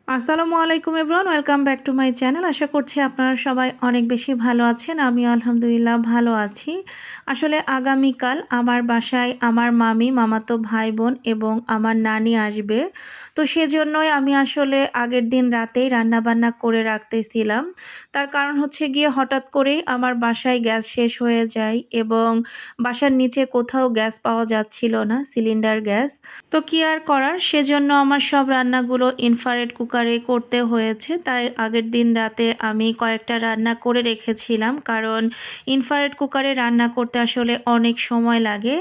আসসালামু আলাইকুম everyone, welcome back to my channel. আশা করছি আপনারা সবাই অনেক বেশি ভালো আছেন। আমি আলহামদুলিল্লাহ ভালো আছি। আসলে আগামীকাল আমার বাসায় আমার মামি, মামাতো ভাই বোন এবং আমার নানি আসবে। তো সেজন্যই আমি আসলে আগের দিন রাতেই রান্নাবান্না করে রাখতেছিলাম। তার কারণ হচ্ছে গিয়ে হঠাৎ করেই আমার বাসায় গ্যাস শেষ হয়ে যায় এবং বাসার নিচে কোথাও গ্যাস পাওয়া যাচ্ছিল না, সিলিন্ডার গ্যাস। তো কি আর করার, সেজন্য আমার সব রান্নাগুলো ইনফ্রারেড কুকারে করতে হয়েছে। তাই আগের দিন রাতে আমি কয়েকটা রান্না করে রেখেছিলাম, কারণ ইনফ্রারেড কুকারে রান্না করতে আসলে অনেক সময় লাগে।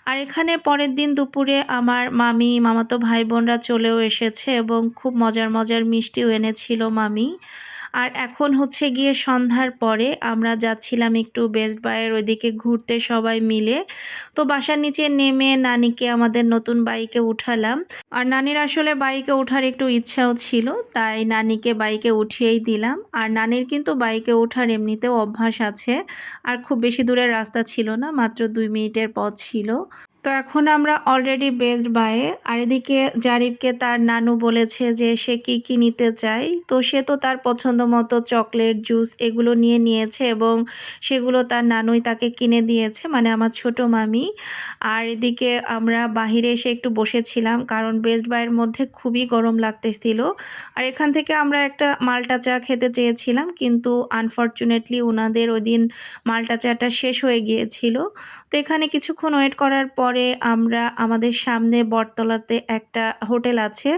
আর এখানে পরের দিন দুপুরে আমার মামি, মামাতো ভাই বোনরা চলেও এসেছে এবং খুব মজার মজার মিষ্টিও এনেছিল মামি। আর এখন হচ্ছে গিয়ে সন্ধ্যার পরে আমরা যাচ্ছিলাম একটু বেস্ট বাইয়ের ওইদিকে ঘুরতে সবাই মিলে। তো বাসার নিচে নেমে নানিকে আমাদের নতুন বাইকে উঠালাম। আর নানির আসলে বাইকে ওঠার একটু ইচ্ছাও ছিল, তাই নানিকে বাইকে উঠিয়েই দিলাম। আর নানির কিন্তু বাইকে ওঠার এমনিতেও অভ্যাস আছে। আর খুব বেশি দূরের রাস্তা ছিল না, মাত্র 2 মিনিটের পথ ছিল। তো এখন আমরা অলরেডি বেস্ট বাইয়ে। আর এদিকে জারিফকে তার নানু বলেছে যে সে কি কি নিতে চায়। তো সে তো তার পছন্দ মতো চকলেট, জুস এগুলো নিয়ে নিয়েছে এবং সেগুলো তার নানুই তাকে কিনে দিয়েছে, মানে আমার ছোট মামি। আর এদিকে আমরা বাহিরে এসে একটু বসেছিলাম, কারণ বেস্ট বাইয়ের মধ্যে খুবই গরম লাগতেছিল। আর এখান থেকে আমরা একটা মাল্টা চা খেতে চেয়েছিলাম, কিন্তু আনফর্চুনেটলি ওনাদের ওই দিন মাল্টা চাটা শেষ হয়ে গিয়েছিল। তো এখানে কিছুক্ষণ ওয়েট করার পরে আমরা আমাদের সামনে বটতলাতে একটা হোটেল আছে,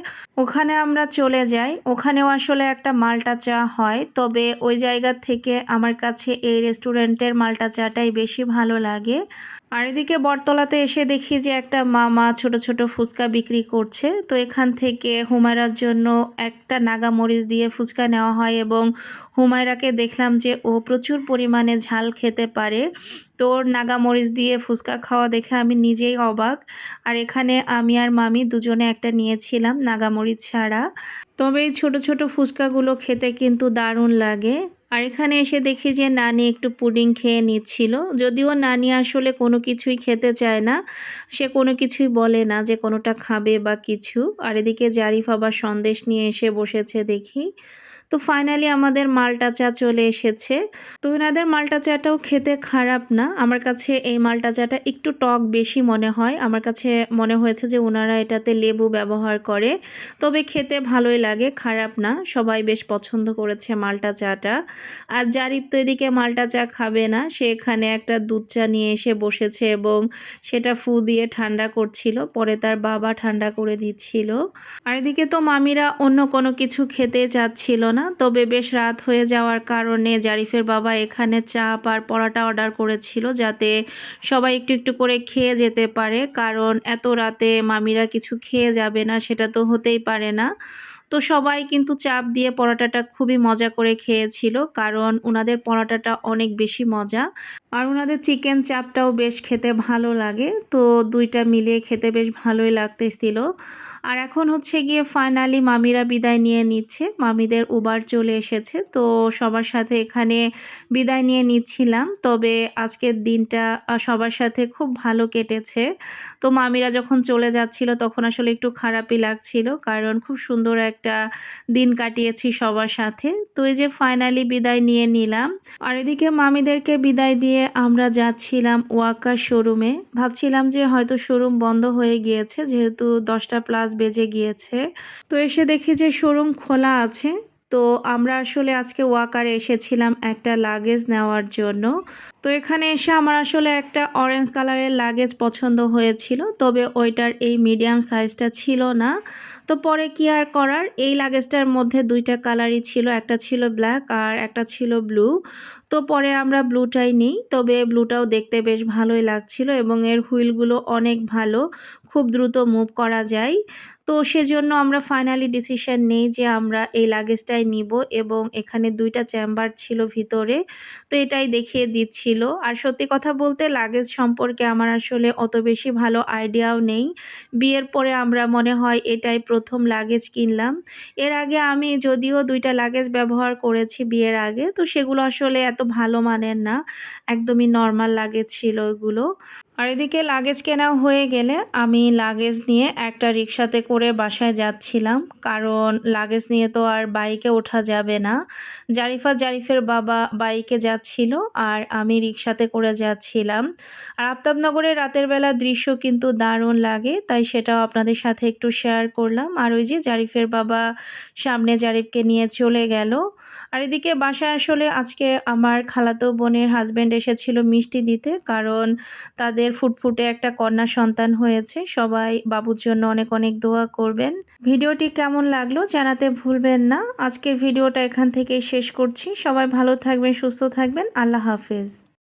ওখানে আমরা চলে যাই। ওখানেও আসলে একটা মাল্টা চা হয়, তবে ওই জায়গা থেকে আমার কাছে এই রেস্টুরেন্টের মাল্টা চাটাই বেশি ভালো লাগে। আর এদিকে বটতলাতে এসে দেখি যে একটা মামা ছোট ছোট ফুচকা বিক্রি করছে। তো এখান থেকে হুমায়রার জন্য একটা নাগা মরিচ দিয়ে ফুচকা নেওয়া হয় এবং হুমায়রাকে দেখলাম যে ও প্রচুর পরিমাণে ঝাল খেতে পারে। তো ওর নাগা মরিচ দিয়ে ফুচকা খাওয়া দেখে আমি নিজেই অবাক। আর এখানে আমি আর মামি দুজনে একটা নিয়েছিলাম নাগা মরিচ ছাড়া। তবে এই ছোট ছোট ফুচকাগুলো খেতে কিন্তু দারুণ লাগে। আর এখানে এসে দেখি যে নানি একটু পুডিং খেয়ে নিচ্ছিল, যদিও নানি আসলে কোনো কিছুই খেতে চায় না, সে কোনো কিছুই বলে না যে কোনোটা খাবে বা কিছু। আর এদিকে জারিফ আবার সন্দেশ নিয়ে এসে বসেছে দেখি। তো ফাইনালি আমাদের মাল্টা চা চলে এসেছে। তো এনাদের মাল্টা চাটাও খেতে খারাপ না, আমার কাছে এই মাল্টা চাটা একটু টক বেশি মনে হয়। আমার কাছে মনে হয়েছে যে ওনারা এটাতে লেবু ব্যবহার করে, তবে খেতে ভালোই লাগে, খারাপ না। সবাই বেশ পছন্দ করেছে মাল্টা চাটা। আর জারিফ তো এদিকে মাল্টা চা খাবে না, সে এখানে একটা দুধ চা নিয়ে এসে বসেছে এবং সেটা ফু দিয়ে ঠান্ডা করছিল, পরে তার বাবা ঠান্ডা করে দিচ্ছিল। আর এদিকে তো মামিরা অন্য কোনো কিছু খেতে চাচ্ছিল না, তবে বেশ রাত হয়ে যাওয়ার কারণে জারিফের বাবা এখানে চাপ আর পরোটা অর্ডার করেছিল, যাতে সবাই একটু একটু করে খেয়ে যেতে পারে, কারণ এত রাতে মামিরা কিছু খেয়ে যাবে না সেটা তো হতেই পারে না। তো সবাই কিন্তু চাপ দিয়ে পরোটাটা খুবই মজা করে খেয়েছিল, কারণ ওনাদের পরোটাটা অনেক বেশি মজা। আর ওনাদের চিকেন চাপটাও বেশ খেতে ভালো লাগে। তো দুইটা মিলিয়ে খেতে বেশ ভালোই লাগতেছিল। আর এখন হচ্ছে গিয়ে ফাইনালি মামিরা বিদায় নিয়ে নিচ্ছে, মামিদের উবার চলে এসেছে। তো সবার সাথে এখানে বিদায় নিয়ে নিচ্ছিলাম। তবে আজকের দিনটা সবার সাথে খুব ভালো কেটেছে। তো মামিরা যখন চলে যাচ্ছিল তখন আসলে একটু খারাপই লাগছিল, কারণ খুব সুন্দর একটা দিন কাটিয়েছি সবার সাথে। তো এই যে ফাইনালি বিদায় নিয়ে নিলাম। আর এদিকে মামিদেরকে বিদায় দিয়ে আমরা যাচ্ছিলাম ওয়াকার শোরুমে। ভাবছিলাম যে হয়তো শোরুম বন্ধ হয়ে গিয়েছে, যেহেতু 10টা প্লাস বেজে গিয়েছে। তো এসে দেখি যে শোরুম খোলা আছে। তো আমরা আসলে আজকে ওয়াকারে এসেছিলাম একটা লাগেজ নেওয়ার জন্য। তো এখানে এসে আমার আসলে একটা অরেঞ্জ কালারের লাগেজ পছন্দ হয়েছিল, তবে ওইটার এই মিডিয়াম সাইজটা ছিল না। তো পরে কি আর করার, এই লাগেজটার মধ্যে দুইটা কালারই ছিল, একটা ছিল ব্ল্যাক আর একটা ছিল ব্লু। তো পরে আমরা ব্লুটাই নিই, তবে ব্লুটাও দেখতে বেশ ভালোই লাগছিল এবং এর হুইলগুলো অনেক ভালো, খুব দ্রুত মুভ করা যায়। তো সেজন্য আমরা ফাইনালি ডিসিশন নেই যে আমরা এই লাগেজটাই নিব, এবং এখানে দুইটা চেম্বার ছিল ভিতরে, তো এটাই দেখিয়ে দিচ্ছিল। আর সত্যি কথা বলতে লাগেজ সম্পর্কে আমার আসলে অত বেশি ভালো আইডিয়াও নেই। বিয়ের পরে আমরা মনে হয় এটাই প্রথম লাগেজ কিনলাম। এর আগে আমি যদিও দুইটা লাগেজ ব্যবহার করেছি বিয়ের আগে, তো সেগুলো আসলে এত ভালো মানের না, একদমই নর্মাল লাগেজ ছিল ওগুলো। আর এদিকে লাগেজ কেনা হয়ে গেলে আমি লাগেজ নিয়ে একটা রিক্সাতে করে বাসায় যাচ্ছিলাম, কারণ লাগেজ নিয়ে তো আর বাইকে ওঠা যাবে না। জারিফের বাবা বাইকে যাচ্ছিল আর আমি রিক্সাতে করে যাচ্ছিলাম। আর আফতাবনগরের রাতের বেলা দৃশ্য কিন্তু দারুণ লাগে, তাই সেটাও আপনাদের সাথে একটু শেয়ার করলাম। আর ওই যে জারিফের বাবা সামনে জারিফকে নিয়ে চলে গেল। আর এদিকে বাসায় আসলে আজকে আমার খালাতো বোনের হাজব্যান্ড এসেছিল মিষ্টি দিতে, কারণ তাদের ফুটফুটে একটা কন্যা সন্তান হয়েছে। সবাই বাবুর জন্য অনেক অনেক দোয়া করবেন। ভিডিওটি কেমন লাগলো জানাতে ভুলবেন না। আজকের ভিডিওটা এখান থেকেই শেষ করছি। সবাই ভালো থাকবেন, সুস্থ থাকবেন। আল্লাহ হাফেজ।